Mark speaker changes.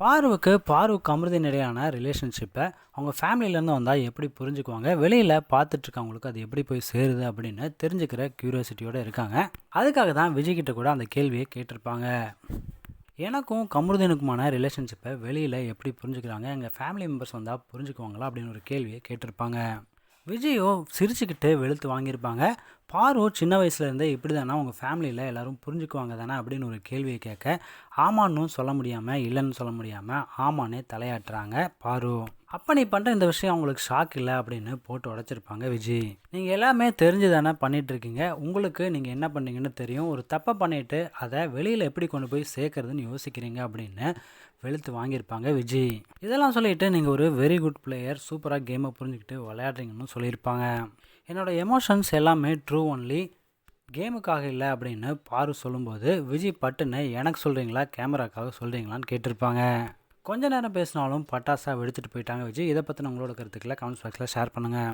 Speaker 1: பாருவுக்கு அமிர்தின் இடையான ரிலேஷன்ஷிப்பை அவங்க ஃபேமிலியிலேருந்து வந்தால் எப்படி புரிஞ்சுக்குவாங்க, வெளியில் பார்த்துட்ருக்கவங்களுக்கு அது எப்படி போய் சேருது அப்படின்னு தெரிஞ்சுக்கிற க்யூரியாசிட்டியோடு இருக்காங்க. அதுக்காக தான் விஜய்கிட்ட கூட அந்த கேள்வியை கேட்டிருப்பாங்க. எனக்கும் கமருதீனுக்குமான ரிலேஷன்ஷிப்பை வெளியில் எப்படி புரிஞ்சுக்கிறாங்க, எங்கள் ஃபேமிலி மெம்பர்ஸ் வந்தால் புரிஞ்சுக்குவாங்களா அப்படின்னு ஒரு கேள்வியை கேட்டிருப்பாங்க. விஜயோ சிரிச்சுக்கிட்டு வெளுத்து வாங்கியிருப்பாங்க. பாரு சின்ன வயசுலேருந்தே இப்படி தானே உங்கள் ஃபேமிலியில் எல்லோரும் புரிஞ்சுக்குவாங்க தானே அப்படின்னு ஒரு கேள்வியை கேட்க, ஆமான்னு சொல்ல முடியாமல் இல்லைன்னு சொல்ல முடியாமல் ஆமான்னே தலையாட்டுறாங்க பாரு. அப்போ நீ பண்ணுற இந்த விஷயம் அவங்களுக்கு ஷாக் இல்லை அப்படின்னு போட்டு உடச்சிருப்பாங்க விஜய். நீங்கள் எல்லாமே தெரிஞ்சு தானே பண்ணிகிட்ருக்கீங்க, உங்களுக்கு நீங்கள் என்ன பண்ணீங்கன்னு தெரியும், ஒரு தப்பை பண்ணிவிட்டு அதை வெளியில் எப்படி கொண்டு போய் சேர்க்கறதுன்னு யோசிக்கிறீங்க அப்படின்னு வெளுத்து வாங்கியிருப்பாங்க விஜய். இதெல்லாம் சொல்லிவிட்டு நீங்கள் ஒரு வெரி குட் பிளேயர், சூப்பராக கேமை புரிஞ்சுக்கிட்டு விளையாடுறீங்கன்னு சொல்லியிருப்பாங்க. என்னோடய எமோஷன்ஸ் எல்லாமே ட்ரூ ஒன்லி, கேமுக்காக இல்லை அப்படின்னு பாரு சொல்லும்போது விஜய் பட்டுன்னு எனக்கு சொல்கிறீங்களா கேமராக்காக சொல்கிறீங்களான்னு கேட்டிருப்பாங்க. கொஞ்ச நேரம் பேசினாலும் பட்டாசாக வெடிச்சிட்டு போயிட்டாங்க விஜய். இதை பற்றின உங்களோட கருத்துக்களை கமெண்ட்ஸ் பாக்ஸில் ஷேர் பண்ணுங்கள்.